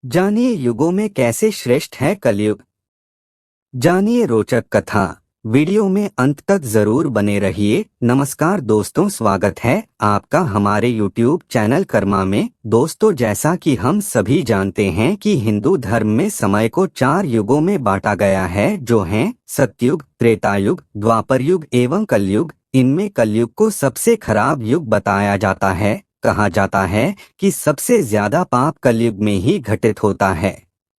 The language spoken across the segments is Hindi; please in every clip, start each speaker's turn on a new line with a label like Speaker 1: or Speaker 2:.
Speaker 1: जानिए युगों में कैसे श्रेष्ठ है कलयुग। जानिए रोचक कथा। वीडियो में अंत तक जरूर बने रहिए। नमस्कार दोस्तों, स्वागत है आपका हमारे YouTube चैनल कर्मा में। दोस्तों, जैसा कि हम सभी जानते हैं कि हिंदू धर्म में समय को 4 युगों में बांटा गया है, जो हैं सतयुग, त्रेतायुग, द्वापर युग एवं कलयुग। इनमें कलयुग को सबसे खराब युग बताया जाता है। कहा जाता है कि सबसे ज्यादा पाप कलयुग में ही घटित होता है।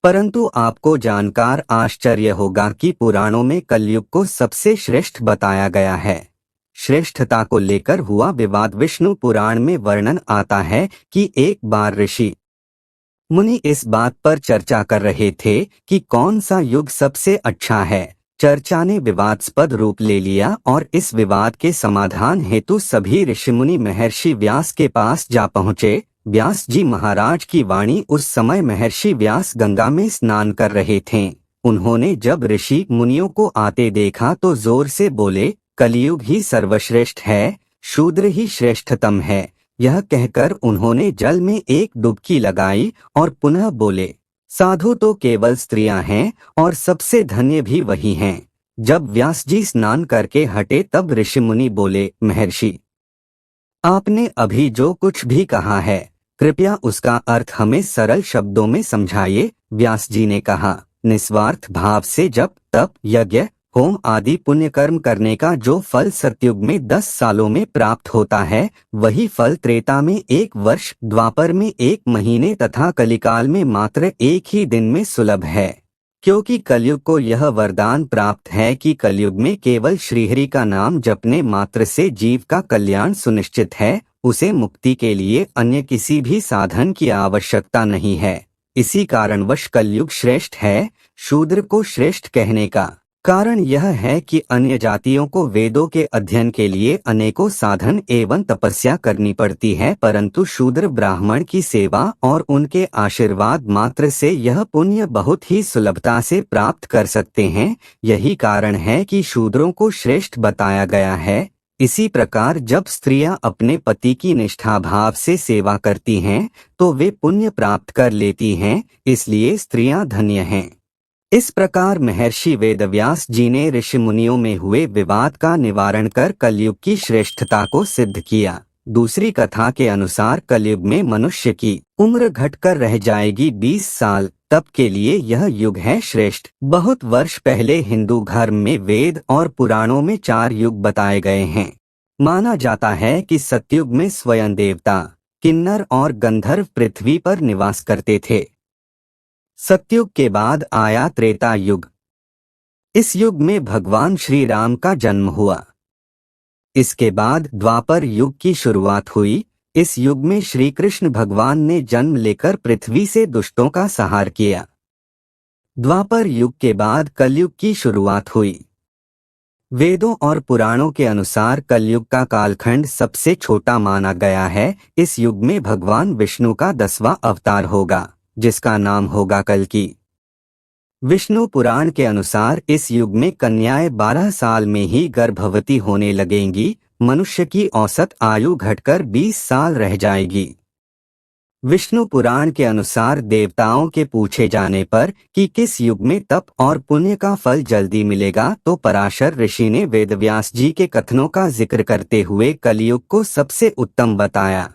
Speaker 1: परंतु आपको जानकर आश्चर्य होगा कि पुराणों में कलयुग को सबसे श्रेष्ठ बताया गया है। श्रेष्ठता को लेकर हुआ विवाद विष्णु पुराण में वर्णन आता है कि एक बार ऋषि मुनि इस बात पर चर्चा कर रहे थे कि कौन सा युग सबसे अच्छा है। चर्चा ने विवादास्पद रूप ले लिया और इस विवाद के समाधान हेतु सभी ऋषिमुनि महर्षि व्यास के पास जा पहुँचे। व्यास जी महाराज की वाणी उस समय महर्षि व्यास गंगा में स्नान कर रहे थे। उन्होंने जब ऋषि मुनियों को आते देखा तो जोर से बोले, कलियुग ही सर्वश्रेष्ठ है, शूद्र ही श्रेष्ठतम है। यह कहकर उन्होंने जल में एक डुबकी लगाई और पुनः बोले, साधु तो केवल स्त्रियां हैं और सबसे धन्य भी वही हैं। जब व्यास जी स्नान करके हटे तब ऋषि मुनि बोले, महर्षि, आपने अभी जो कुछ भी कहा है, कृपया उसका अर्थ हमें सरल शब्दों में समझाइए। व्यास जी ने कहा, निस्वार्थ भाव से जप, तप, यज्ञ, होम आदि पुण्य कर्म करने का जो फल सतयुग में 10 सालों में प्राप्त होता है, वही फल त्रेता में 1 वर्ष, द्वापर में 1 महीने तथा कलिकाल में मात्र 1 ही दिन में सुलभ है। क्योंकि कलयुग को यह वरदान प्राप्त है कि कलयुग में केवल श्रीहरि का नाम जपने मात्र से जीव का कल्याण सुनिश्चित है, उसे मुक्ति के लिए अन्य किसी भी साधन की आवश्यकता नहीं है। इसी कारणवश कलयुग श्रेष्ठ है। शूद्र को श्रेष्ठ कहने का कारण यह है कि अन्य जातियों को वेदों के अध्ययन के लिए अनेकों साधन एवं तपस्या करनी पड़ती है, परंतु शूद्र ब्राह्मण की सेवा और उनके आशीर्वाद मात्र से यह पुण्य बहुत ही सुलभता से प्राप्त कर सकते हैं। यही कारण है कि शूद्रों को श्रेष्ठ बताया गया है। इसी प्रकार जब स्त्रियां अपने पति की निष्ठा भाव से सेवा करती हैं, तो वे पुण्य प्राप्त कर लेती हैं, इसलिए स्त्रियां धन्य हैं। इस प्रकार महर्षि वेदव्यास जी ने ऋषि मुनियों में हुए विवाद का निवारण कर कलयुग की श्रेष्ठता को सिद्ध किया। दूसरी कथा के अनुसार कलयुग में मनुष्य की उम्र घटकर रह जाएगी 20 साल, तब के लिए यह युग है श्रेष्ठ। बहुत वर्ष पहले हिंदू धर्म में वेद और पुराणों में 4 युग बताए गए हैं। माना जाता है कि सतयुग में स्वयं देवता, किन्नर और गंधर्व पृथ्वी पर निवास करते थे। सतयुग के बाद आया त्रेता युग। इस युग में भगवान श्री राम का जन्म हुआ। इसके बाद द्वापर युग की शुरुआत हुई। इस युग में श्री कृष्ण भगवान ने जन्म लेकर पृथ्वी से दुष्टों का संहार किया। द्वापर युग के बाद कलयुग की शुरुआत हुई। वेदों और पुराणों के अनुसार कलयुग का कालखंड सबसे छोटा माना गया है। इस युग में भगवान विष्णु का 10वां अवतार होगा, जिसका नाम होगा कल्कि। विष्णु पुराण के अनुसार इस युग में कन्याएं 12 साल में ही गर्भवती होने लगेंगी। मनुष्य की औसत आयु घटकर 20 साल रह जाएगी। विष्णु पुराण के अनुसार देवताओं के पूछे जाने पर कि किस युग में तप और पुण्य का फल जल्दी मिलेगा, तो पराशर ऋषि ने वेदव्यास जी के कथनों का जिक्र करते हुए कलियुग को सबसे उत्तम बताया।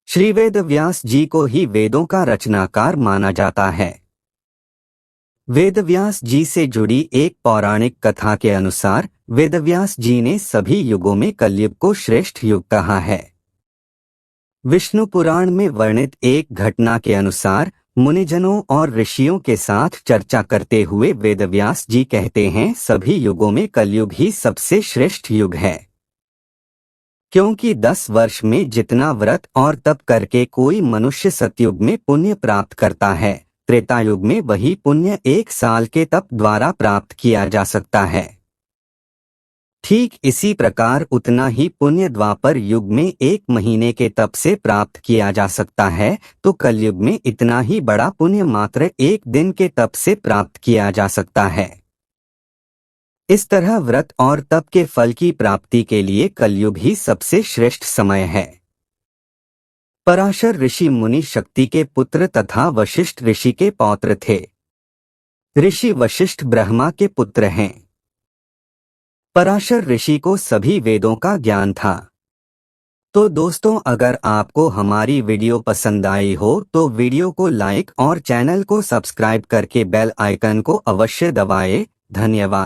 Speaker 1: श्री वेदव्यास जी को ही वेदों का रचनाकार माना जाता है। वेदव्यास जी से जुड़ी एक पौराणिक कथा के अनुसार वेदव्यास जी ने सभी युगों में कलयुग को श्रेष्ठ युग कहा है। विष्णु पुराण में वर्णित एक घटना के अनुसार मुनिजनों और ऋषियों के साथ चर्चा करते हुए वेदव्यास जी कहते हैं, सभी युगों में कलयुग ही सबसे श्रेष्ठ युग है। क्योंकि 10 वर्ष में जितना व्रत और तप करके कोई मनुष्य सतयुग में पुण्य प्राप्त करता है, त्रेतायुग में वही पुण्य 1 साल के तप द्वारा प्राप्त किया जा सकता है। ठीक इसी प्रकार उतना ही पुण्य द्वापर युग में 1 महीने के तप से प्राप्त किया जा सकता है, तो कलयुग में इतना ही बड़ा पुण्य मात्र 1 दिन के तप से प्राप्त किया जा सकता है। इस तरह व्रत और तप के फल की प्राप्ति के लिए कलयुग ही सबसे श्रेष्ठ समय है। पराशर ऋषि मुनि शक्ति के पुत्र तथा वशिष्ठ ऋषि के पौत्र थे। ऋषि वशिष्ठ ब्रह्मा के पुत्र हैं। पराशर ऋषि को सभी वेदों का ज्ञान था। तो दोस्तों, अगर आपको हमारी वीडियो पसंद आई हो तो वीडियो को लाइक और चैनल को सब्सक्राइब करके बेल आइकन को अवश्य दबाएं। धन्यवाद।